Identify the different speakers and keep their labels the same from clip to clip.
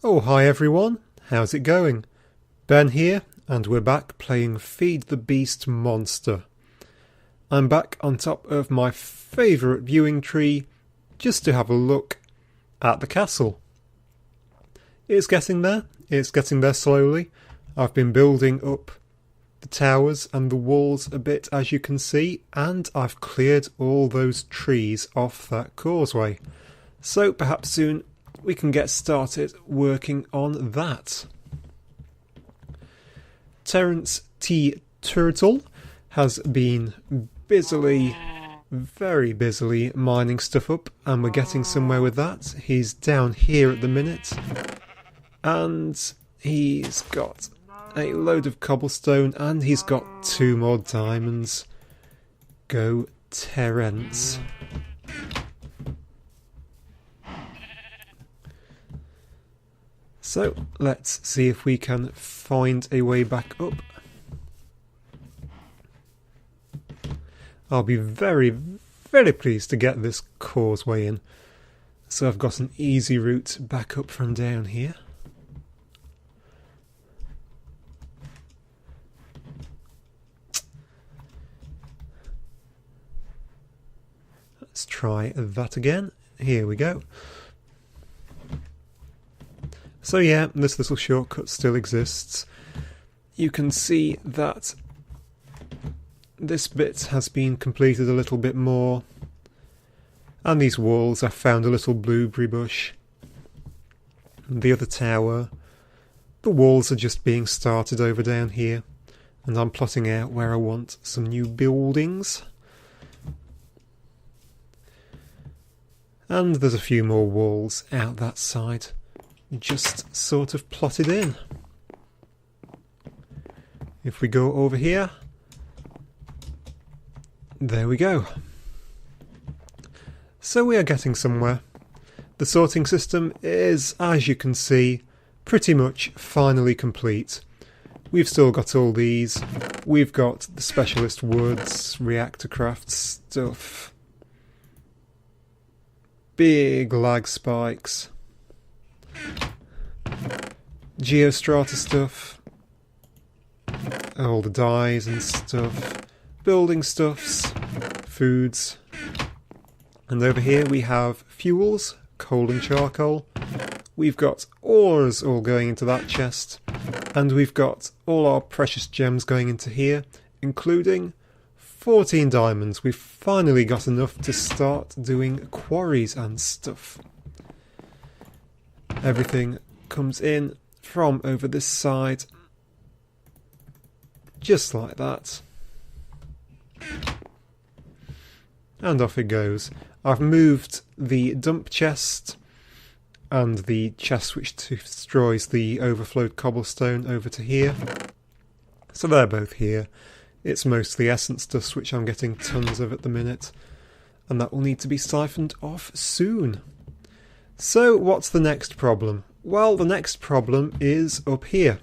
Speaker 1: Oh, hi everyone, how's it going? Ben here, and we're back playing Feed the Beast Monster. I'm back on top of my favourite viewing tree, just to have a look at the castle. It's getting there slowly. I've been building up the towers and the walls a bit, as you can see, and I've cleared all those trees off that causeway. So perhaps soon we can get started working on that. Terence T. Turtle has been very busily mining stuff up, and we're getting somewhere with that. He's down here at the minute, and he's got a load of cobblestone, and he's got 2 more diamonds. Go Terence. So, let's see if we can find a way back up. I'll be very, very pleased to get this causeway in. So I've got an easy route back up from down here. Let's try that again. Here we go. So yeah, this little shortcut still exists. You can see that this bit has been completed a little bit more. And these walls, I found a little blueberry bush. The other tower. The walls are just being started over down here. And I'm plotting out where I want some new buildings. And there's a few more walls out that side. Just sort of plotted in. If we go over here, there we go. So we are getting somewhere. The sorting system is, as you can see, pretty much finally complete. We've still got all these. We've got the specialist woods, reactor craft stuff, big lag spikes, geostrata stuff, all the dyes and stuff, building stuffs, foods, and over here we have fuels, coal and charcoal. We've got ores all going into that chest, and we've got all our precious gems going into here, including 14 diamonds. We've finally got enough to start doing quarries and stuff. Everything comes in from over this side, just like that, and off it goes. I've moved the dump chest and the chest which destroys the overflowed cobblestone over to here, so they're both here. It's mostly essence dust which I'm getting tons of at the minute, and that will need to be siphoned off soon. So what's the next problem? Well, the next problem is up here.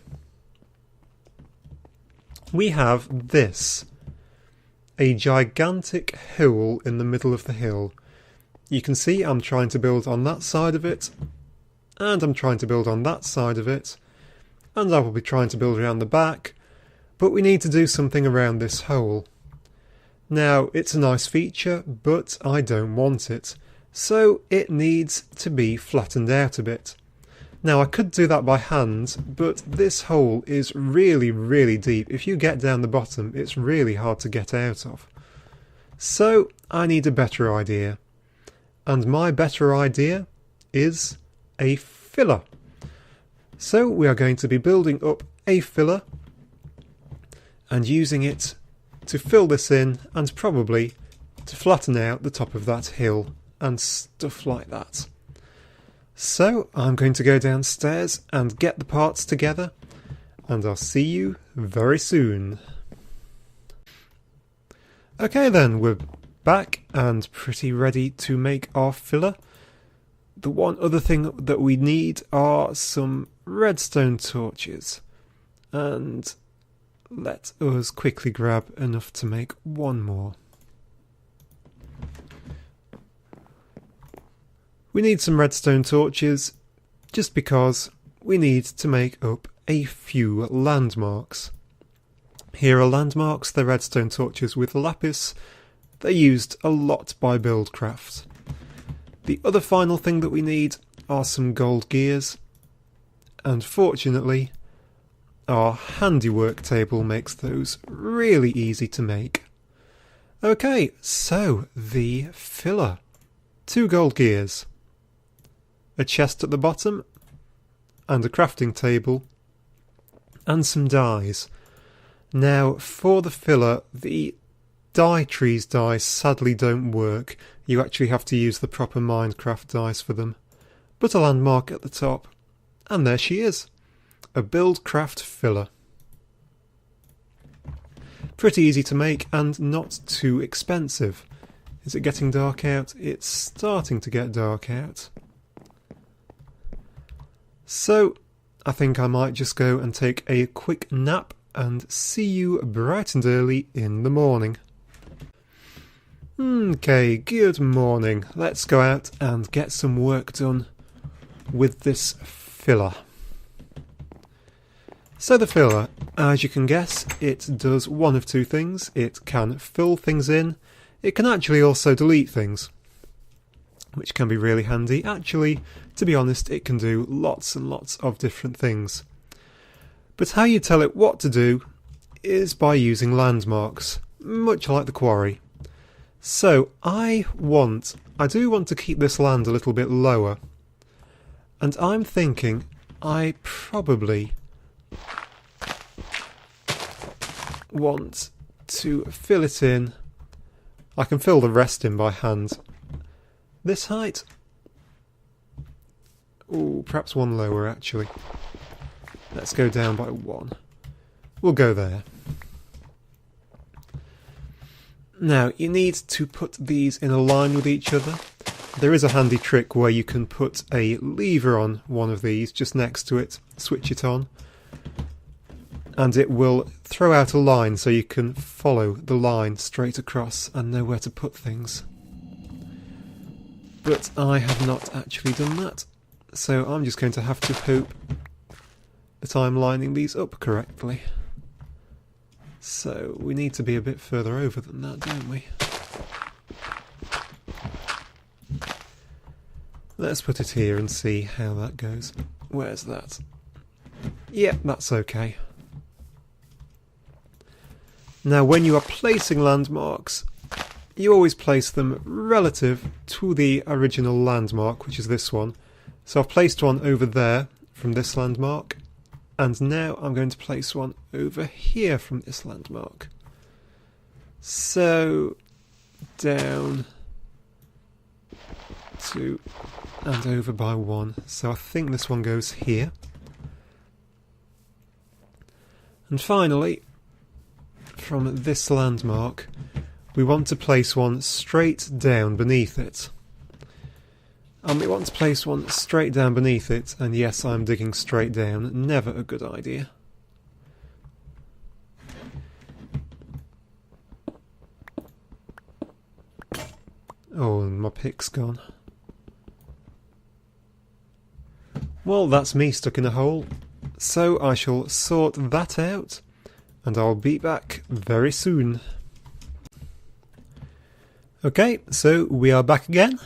Speaker 1: We have this. A gigantic hole in the middle of the hill. You can see I'm trying to build on that side of it, and I'm trying to build on that side of it, and I will be trying to build around the back, but we need to do something around this hole. Now, it's a nice feature, but I don't want it. So it needs to be flattened out a bit. Now I could do that by hand, but this hole is really, really deep. If you get down the bottom, it's really hard to get out of. So I need a better idea. And my better idea is a filler. So we are going to be building up a filler and using it to fill this in and probably to flatten out the top of that hill and stuff like that. So I'm going to go downstairs and get the parts together, and I'll see you very soon. Okay then, we're back and pretty ready to make our filler. The one other thing that we need are some redstone torches, and let us quickly grab enough to make one more. We need some redstone torches, just because we need to make up a few landmarks. Here are landmarks. They're redstone torches with lapis. They're used a lot by Buildcraft. The other final thing that we need are some gold gears, and fortunately our handiwork table makes those really easy to make. Okay, so the filler. 2 gold gears, a chest at the bottom, and a crafting table, and some dies. Now, for the filler, the dye trees dies sadly don't work. You actually have to use the proper Minecraft dice for them. Put a landmark at the top, and there she is. A Buildcraft filler. Pretty easy to make and not too expensive. Is it getting dark out? It's starting to get dark out. So, I think I might just go and take a quick nap and see you bright and early in the morning. Okay, good morning. Let's go out and get some work done with this filler. So the filler, as you can guess, it does one of 2 things. It can fill things in. It can actually also delete things, which can be really handy. Actually, to be honest, it can do lots and lots of different things. But how you tell it what to do is by using landmarks, much like the quarry. So I do want to keep this land a little bit lower, and I'm thinking I probably want to fill it in. I can fill the rest in by hand. This height? Ooh, perhaps 1 lower actually. Let's go down by 1. We'll go there. Now, you need to put these in a line with each other. There is a handy trick where you can put a lever on one of these just next to it, switch it on, and it will throw out a line so you can follow the line straight across and know where to put things. But I have not actually done that, so I'm just going to have to hope that I'm lining these up correctly. So we need to be a bit further over than that, don't we? Let's put it here and see how that goes. Where's that? Yep, that's okay. Now, when you are placing landmarks, you always place them relative to the original landmark, which is this one. So I've placed one over there from this landmark, and now I'm going to place one over here from this landmark. So, down 2 and over by 1. So I think this one goes here. And finally, from this landmark, we want to place one straight down beneath it. And we want to place one straight down beneath it, and yes, I'm digging straight down, never a good idea. Oh, and my pick's gone. Well, that's me stuck in a hole, so I shall sort that out, and I'll be back very soon. Okay, so we are back again.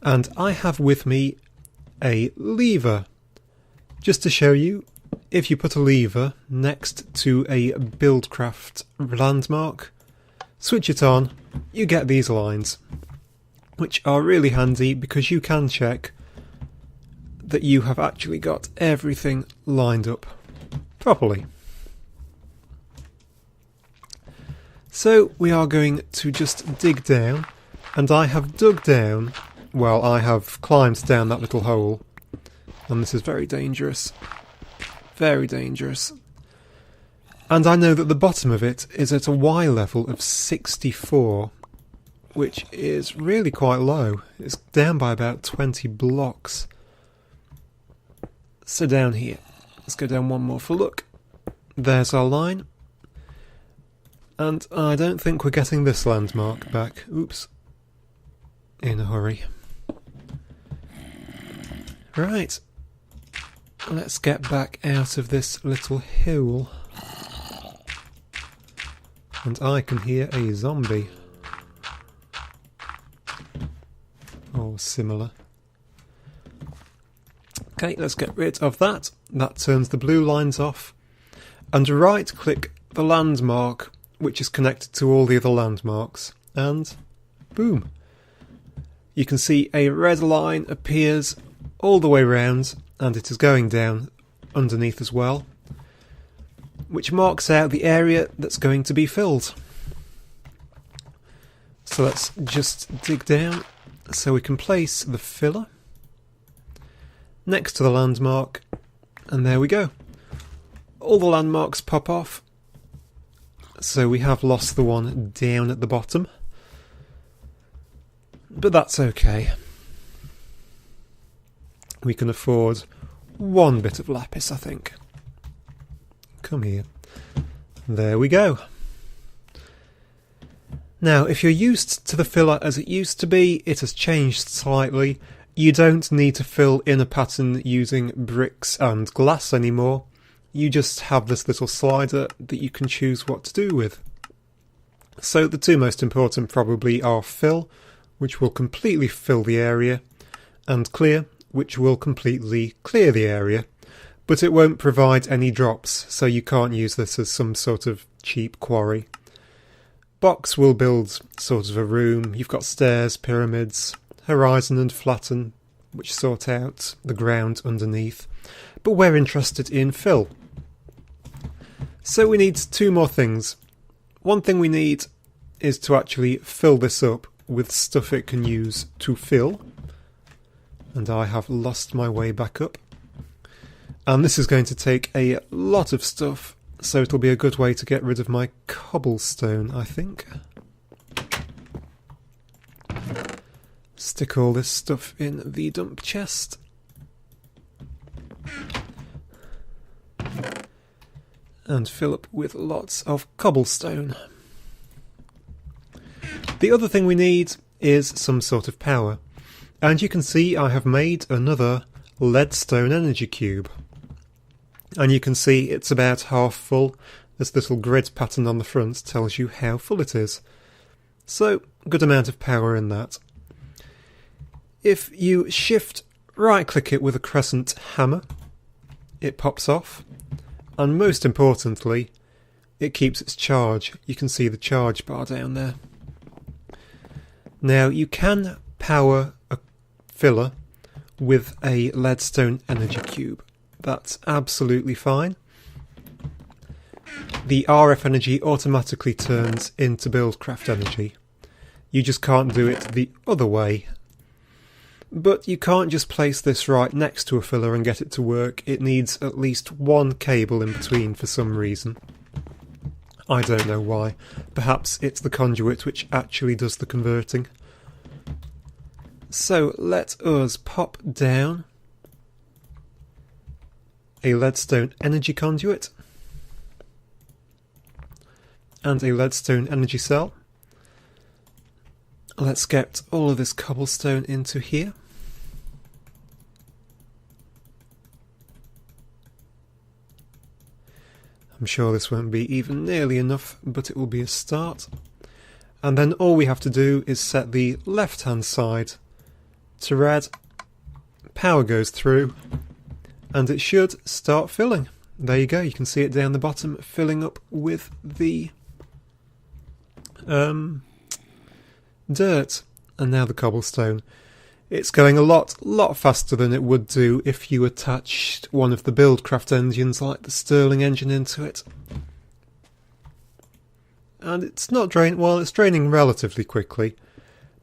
Speaker 1: And I have with me a lever. Just to show you, if you put a lever next to a Buildcraft landmark, switch it on, you get these lines, which are really handy because you can check that you have actually got everything lined up properly. So we are going to just dig down, and I have dug down. Well, I have climbed down that little hole, and this is very dangerous. Very dangerous. And I know that the bottom of it is at a Y level of 64, which is really quite low. It's down by about 20 blocks. So down here, let's go down one more for a look. There's our line. And I don't think we're getting this landmark back. Oops. In a hurry. Right. let's get back out of this little hole. And I can hear a zombie. Or similar. Okay, let's get rid of that. That turns the blue lines off. And right click the landmark, which is connected to all the other landmarks. And boom. You can see a red line appears all the way round, and it is going down underneath as well, which marks out the area that's going to be filled. So let's just dig down so we can place the filler next to the landmark, and there we go. All the landmarks pop off, so we have lost the one down at the bottom, but that's okay. We can afford one bit of lapis, I think. Come here. There we go. Now, if you're used to the filler as it used to be, it has changed slightly. You don't need to fill in a pattern using bricks and glass anymore. You just have this little slider that you can choose what to do with. So the two most important probably are fill, which will completely fill the area, and clear, which will completely clear the area. But it won't provide any drops, so you can't use this as some sort of cheap quarry. Box will build sort of a room. You've got stairs, pyramids, horizon and flatten, which sort out the ground underneath. But we're interested in fill. So we need two more things. One thing we need is to actually fill this up with stuff it can use to fill. And I have lost my way back up. And this is going to take a lot of stuff, so it'll be a good way to get rid of my cobblestone, I think. Stick all this stuff in the dump chest. And fill up with lots of cobblestone. The other thing we need is some sort of power. And you can see I have made another leadstone energy cube. And you can see it's about half full. This little grid pattern on the front tells you how full it is. So, good amount of power in that. If you shift right click it with a crescent hammer, it pops off. And most importantly, it keeps its charge. You can see the charge bar down there. Now, you can power a filler with a leadstone energy cube. That's absolutely fine. The RF energy automatically turns into Buildcraft energy. You just can't do it the other way. But you can't just place this right next to a filler and get it to work. It needs at least one cable in between for some reason. I don't know why. Perhaps it's the conduit which actually does the converting. So let us pop down a leadstone energy conduit and a leadstone energy cell. Let's get all of this cobblestone into here. I'm sure this won't be even nearly enough, but it will be a start. And then all we have to do is set the left hand side to red, power goes through, and it should start filling. There you go, you can see it down the bottom filling up with the dirt, and now the cobblestone. It's going a lot faster than it would do if you attached one of the Buildcraft engines like the Stirling engine into it. And it's not draining, well, it's draining relatively quickly,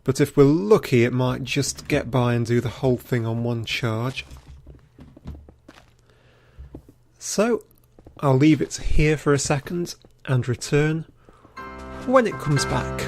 Speaker 1: but if we're lucky it might just get by and do the whole thing on one charge. So I'll leave it here for a second and return when it comes back.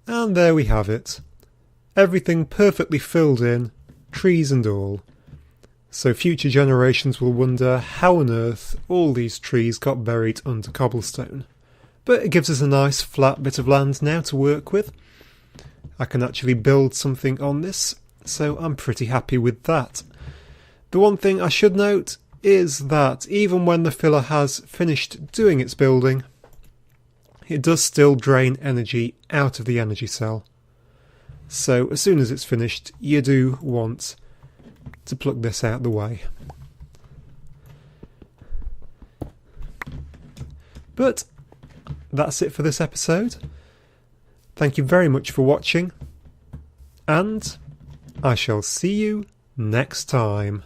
Speaker 1: And there we have it. everything perfectly filled in, trees and all. So future generations will wonder how on earth all these trees got buried under cobblestone. But it gives us a nice flat bit of land now to work with. I can actually build something on this, so I'm pretty happy with that. The one thing I should note is that even when the filler has finished doing its building, it does still drain energy out of the energy cell. So as soon as it's finished, you do want to pluck this out the way. But that's it for this episode. Thank you very much for watching, and I shall see you next time.